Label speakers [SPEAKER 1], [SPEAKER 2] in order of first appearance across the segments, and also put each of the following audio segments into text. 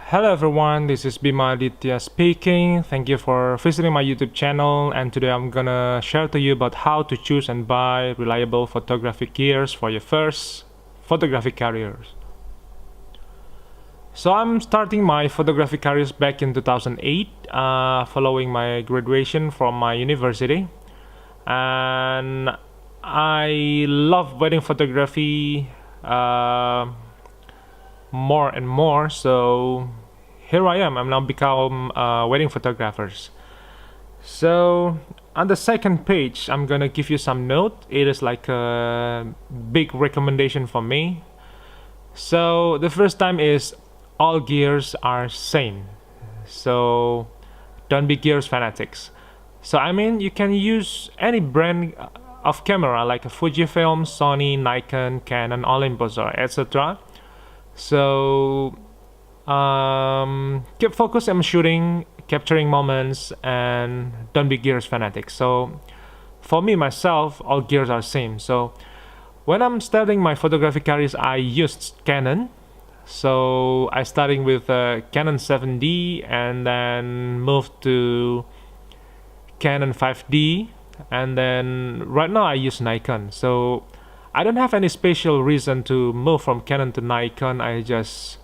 [SPEAKER 1] Hello everyone, this is Bima Aditya speaking. Thank you for visiting my YouTube channel, and today I'm gonna share to you about how to choose and buy reliable photographic gears for your first photographic careers. So I'm starting my photographic careers back in 2008, following my graduation from my university, and I love wedding photography more and more. So here I am. I'm now become wedding photographers. So on the second page, I'm gonna give you some note. It is like a big recommendation for me. So the first time is all gears are same. So don't be gears fanatics. So I mean, you can use any brand of camera like a Fujifilm, Sony, Nikon, Canon, Olympus, or etc. So keep focused on shooting, capturing moments, and don't be gears fanatics. So for me myself, all gears are same. So when I'm starting my photographic careers, I used Canon. So I starting with Canon 7D and then moved to Canon 5D, and then right now I use Nikon. So I don't have any special reason to move from Canon to Nikon. I just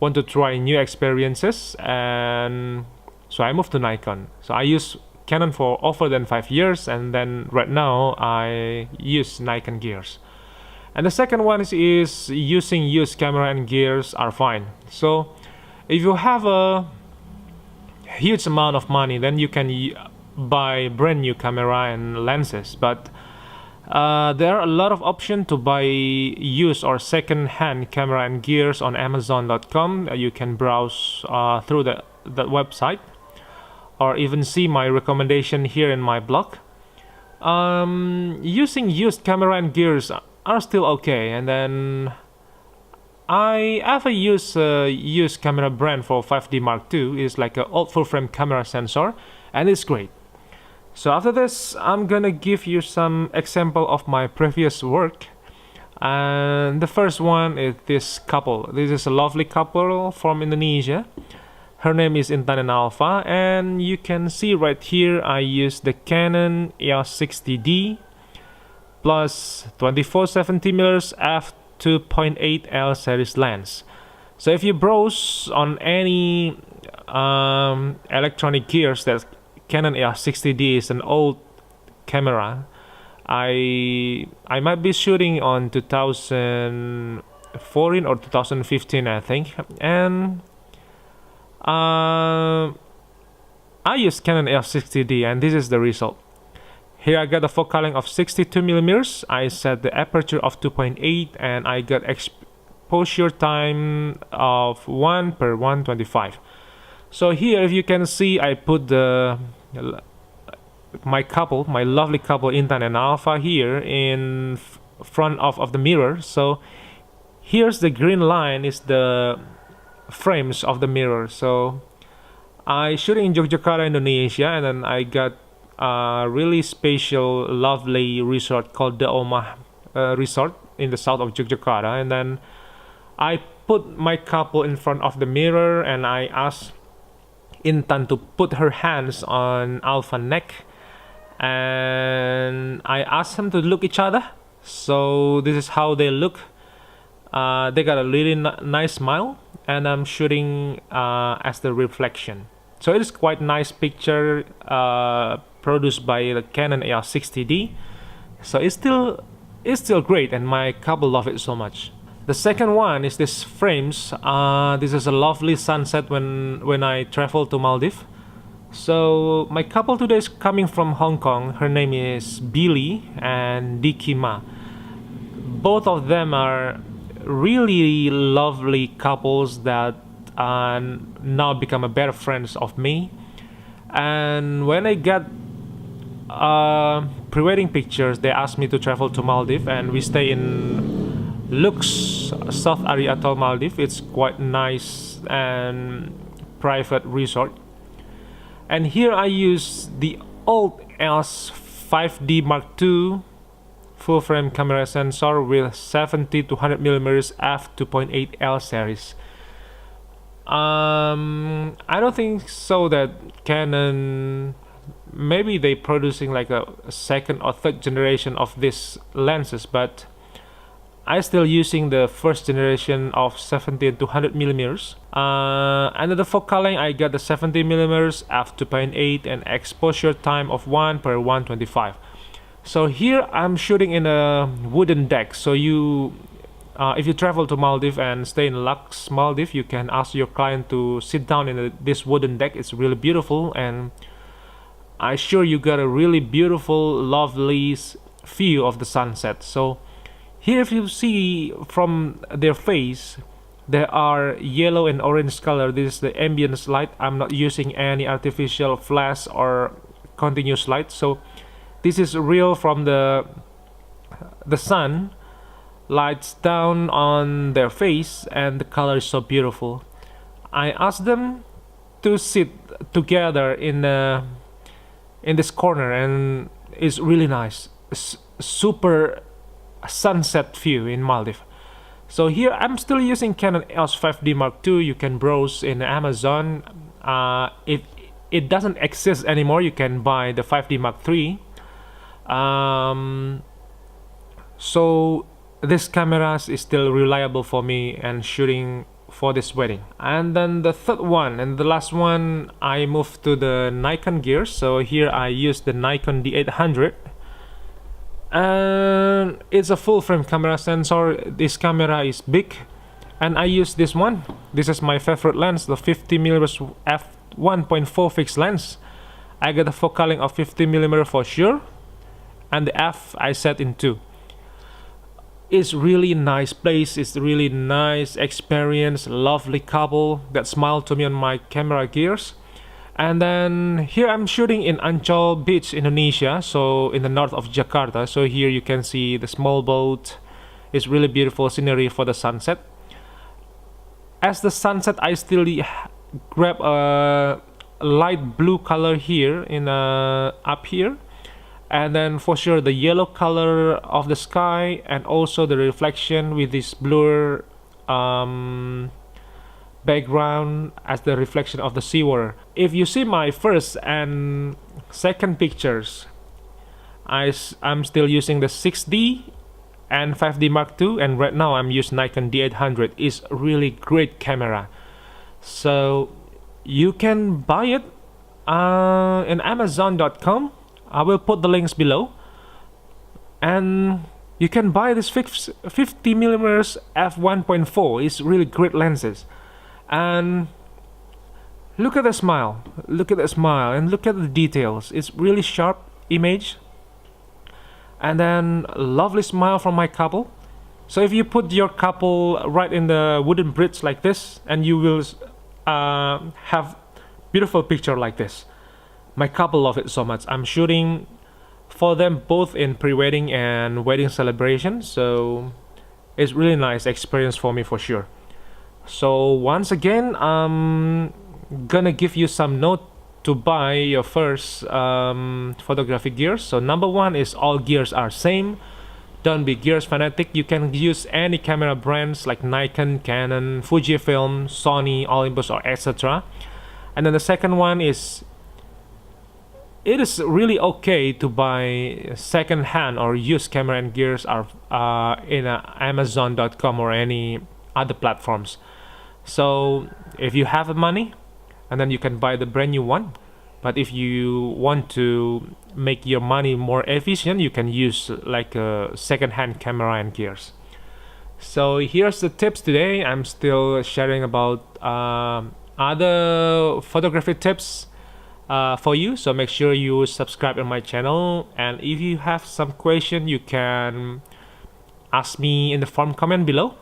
[SPEAKER 1] want to try new experiences, and so I moved to Nikon. So I use Canon for over than 5 years, and then right now I use Nikon gears. And the second one is using used camera and gears are fine. So if you have a huge amount of money, then you can buy brand new camera and lenses, but there are a lot of options to buy used or second-hand camera and gears on Amazon.com. You can browse through that website, or even see my recommendation here in my blog. Using used camera and gears are still okay, and then I ever use a used camera brand for 5D Mark II. It's like an old full-frame camera sensor, and it's great. So after this, I'm gonna give you some example of my previous work. And the first one is this couple. This is a lovely couple from Indonesia. Her name is Intan and Alpha, and you can see right here I use the Canon EOS 60D plus 24-70mm f2.8L series lens. So if you browse on any electronic gears, that Canon EOS 60D is an old camera. I might be shooting on 2014 or 2015, I think, and I use Canon EOS 60D, and this is the result. Here I got a focaling of 62mm. I set the aperture of 2.8, and I got exposure time of 1/125. So here, if you can see, I put my lovely couple Intan and Alpha here in front of the mirror. So here's the green line is the frames of the mirror. So I shoot in Yogyakarta, Indonesia, and then I got a really special, lovely resort called the Omah Resort in the south of Yogyakarta. And then I put my couple in front of the mirror, and I asked Intan to put her hands on Alpha's neck, and I asked them to look each other. So this is how they look. They got a really nice smile, and I'm shooting as the reflection. So it is quite nice picture produced by the Canon EOS 60D. So it's still great, and my couple love it so much. The second one is this frames. This is a lovely sunset when I travel to Maldives. So my couple today is coming from Hong Kong. Her name is Billy and Diki Ma. Both of them are really lovely couples that now become a better friends of me. And when I got pre-wedding pictures, they asked me to travel to Maldives, and we stay in Lux, South Ari Atoll, Maldives. It's quite nice and private resort. And here I use the old EOS 5D Mark II full frame camera sensor with 70 to 100mm f2.8L series. I don't think so that Canon, maybe they producing like a second or third generation of these lenses, but I still using the first generation of 70 to 100 millimeters. And the focal length, I got the 70 millimeters f2.8 and exposure time of 1/125. So here I'm shooting in a wooden deck. So you, if you travel to Maldives and stay in Lux, Maldives, you can ask your client to sit down in this wooden deck. It's really beautiful, and I sure you got a really beautiful, lovely view of the sunset. So here, if you see from their face, there are yellow and orange color. This is the ambient light. I'm not using any artificial flash or continuous light. So this is real from the sun lights down on their face, and the color is so beautiful. I asked them to sit together in this corner, and it's really nice. Super sunset view in Maldives. So here I'm still using Canon EOS 5D Mark II. You can browse in Amazon. If it doesn't exist anymore, you can buy the 5D Mark III. So this camera is still reliable for me and shooting for this wedding. And then the third one and the last one, I moved to the Nikon gear. So here I use the Nikon D800, and it's a full frame camera sensor. This camera is big, and I use this one. This is my favorite lens, the 50mm f1.4 fixed lens. I got a focal length of 50mm for sure, and the f I set in 2. It's really nice place. It's really nice experience. Lovely couple that smiled to me on my camera gears. And then here I'm shooting in Ancol Beach, Indonesia, so in the north of Jakarta. So here you can see the small boat. It's really beautiful scenery for the sunset. As the sunset, I still grab a light blue color here in up here, and then for sure the yellow color of the sky, and also the reflection with this blur background as the reflection of the seawater. If you see my first and second pictures, I'm still using the 6D and 5D Mark II, and right now I'm using Nikon D800. It's a really great camera. So you can buy it in Amazon.com. I will put the links below, and you can buy this 50mm f1.4. It's really great lenses. And look at the smile, look at the smile, and look at the details. It's really sharp image, and then lovely smile from my couple. So if you put your couple right in the wooden bridge like this, and you will have beautiful picture like this. My couple love it so much. I'm shooting for them both in pre-wedding and wedding celebration, so it's really nice experience for me for sure. So once again, I'm gonna give you some note to buy your first photography gears. So number one is all gears are same. Don't be gears fanatic. You can use any camera brands like Nikon, Canon, Fujifilm, Sony, Olympus, or etc. And then the second one is, it is really okay to buy second-hand or used camera and gears are in Amazon.com or any other platforms. So if you have the money, and then you can buy the brand new one. But if you want to make your money more efficient, you can use like a second-hand camera and gears. So here's the tips today. I'm still sharing about other photography tips for you. So make sure you subscribe on my channel. And if you have some question, you can ask me in the form comment below.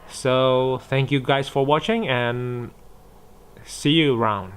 [SPEAKER 1] So thank you guys for watching, and see you around.